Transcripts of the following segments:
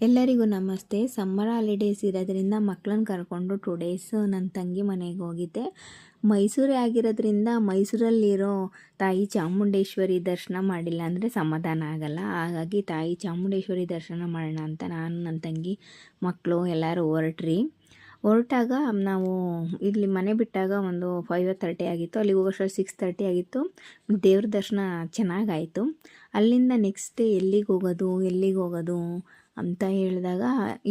ಎಲ್ಲರಿಗೂ ನಮಸ್ತೆ. Summer holidays ಇರೋದ್ರಿಂದ ಮಕ್ಕಳನ್ನ ಕರ್ಕೊಂಡು 2 ಡೇಸ್ ನನ್ನ ತಂಗಿ ಮನೆಗೆ ಹೋಗಿದ್ದೆ. ಮೈಸೂರೇ ಆಗಿರೋದ್ರಿಂದ ಮೈಸೂರಲ್ಲಿರೋ ತಾಯಿ ಚಾಮುಂಡೇಶ್ವರಿ ದರ್ಶನ ಮಾಡಿಲ್ಲ ಅಂದರೆ ಸಮಾಧಾನ ಆಗಲ್ಲ. ಹಾಗಾಗಿ ತಾಯಿ ಚಾಮುಂಡೇಶ್ವರಿ ದರ್ಶನ ಮಾಡೋಣ ಅಂತ ನಾನು, ನನ್ನ ತಂಗಿ, ಮಕ್ಕಳು ಎಲ್ಲರೂ ಹೊರಟಾಗ ನಾವು ಇಲ್ಲಿ ಮನೆ ಬಿಟ್ಟಾಗ ಒಂದು 5:30 ಆಗಿತ್ತು. ಅಲ್ಲಿಗೆ ಹೋಗೋಷ್ಟರಲ್ಲಿ 6:30 ಆಗಿತ್ತು. ದೇವ್ರ ದರ್ಶನ ಚೆನ್ನಾಗಾಯಿತು. ಅಲ್ಲಿಂದ ನೆಕ್ಸ್ಟ್ ಡೇ ಎಲ್ಲಿಗೆ ಹೋಗೋದು ಅಂತ ಹೇಳಿದಾಗ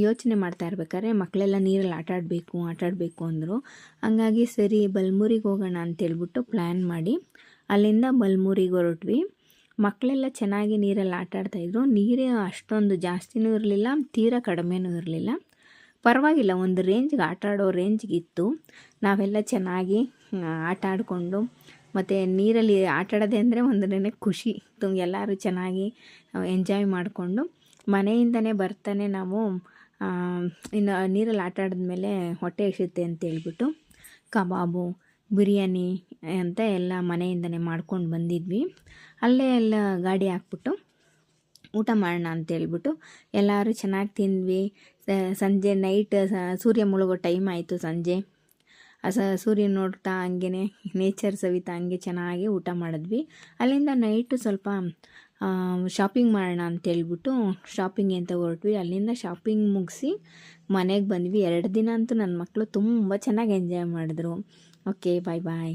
ಯೋಚನೆ ಮಾಡ್ತಾ ಇರ್ಬೇಕಾದ್ರೆ ಮಕ್ಕಳೆಲ್ಲ ನೀರಲ್ಲಿ ಆಟಾಡಬೇಕು ಅಂದರು. ಹಂಗಾಗಿ ಸರಿ ಬಲಮುರಿಗೆ ಹೋಗೋಣ ಅಂತೇಳ್ಬಿಟ್ಟು ಪ್ಲ್ಯಾನ್ ಮಾಡಿ ಅಲ್ಲಿಂದ ಬಲಮುರಿಗೆ ಹೊರಟ್ವಿ. ಮಕ್ಕಳೆಲ್ಲ ಚೆನ್ನಾಗಿ ನೀರಲ್ಲಿ ಆಟಾಡ್ತಾಯಿದ್ರು. ನೀರೇ ಅಷ್ಟೊಂದು ಜಾಸ್ತಿನೂ ಇರಲಿಲ್ಲ, ತೀರಾ ಕಡಿಮೆನೂ ಇರಲಿಲ್ಲ. ಪರವಾಗಿಲ್ಲ, ಒಂದು ರೇಂಜ್ಗೆ ಆಟಾಡೋ ರೇಂಜ್ಗಿತ್ತು. ನಾವೆಲ್ಲ ಚೆನ್ನಾಗಿ ಆಟ ಆಡಿಕೊಂಡು ಮತ್ತು ನೀರಲ್ಲಿ ಆಟಾಡೋದೆ ಅಂದರೆ ಒಂದನೇ ಖುಷಿ. ಎಲ್ಲರೂ ಚೆನ್ನಾಗಿ ಎಂಜಾಯ್ ಮಾಡಿಕೊಂಡು ಮನೆಯಿಂದನೇ ಬರ್ತಾನೆ ನಾವು ಇನ್ನು ನೀರಲ್ಲಿ ಆಟ ಆಡಿದ್ಮೇಲೆ ಹೊಟ್ಟೆ ಹಸಿಯುತ್ತೆ ಅಂತೇಳ್ಬಿಟ್ಟು ಕಬಾಬು, ಬಿರಿಯಾನಿ ಅಂತ ಎಲ್ಲ ಮನೆಯಿಂದನೇ ಮಾಡ್ಕೊಂಡು ಬಂದಿದ್ವಿ. ಅಲ್ಲೇ ಎಲ್ಲ ಗಾಡಿ ಹಾಕ್ಬಿಟ್ಟು ಊಟ ಮಾಡೋಣ ಅಂತೇಳ್ಬಿಟ್ಟು ಎಲ್ಲರೂ ಚೆನ್ನಾಗಿ ತಿಂದ್ವಿ. ಸಂಜೆ ನೈಟ್ ಸೂರ್ಯ ಮುಳುಗೋ ಟೈಮ್ ಆಯಿತು. ಸಂಜೆ ಸೂರ್ಯ ನೋಡ್ತಾ ಹಂಗೆ ನೇಚರ್ ಸವಿತಾ ಹಂಗೆ ಚೆನ್ನಾಗಿ ಊಟ ಮಾಡಿದ್ವಿ. ಅಲ್ಲಿಂದ ನೈಟು ಸ್ವಲ್ಪ ಶಾಪಿಂಗ್ ಮಾಡೋಣ ಅಂತೇಳ್ಬಿಟ್ಟು ಶಾಪಿಂಗ್ ಅಂತ ಹೊರಟ್ವಿ. ಅಲ್ಲಿಂದ ಶಾಪಿಂಗ್ ಮುಗಿಸಿ ಮನೆಗೆ ಬಂದ್ವಿ. 2 ದಿನ ಅಂತೂ ನನ್ನ ಮಕ್ಕಳು ತುಂಬ ಚೆನ್ನಾಗಿ ಎಂಜಾಯ್ ಮಾಡಿದ್ರು. ಓಕೆ, ಬಾಯ್.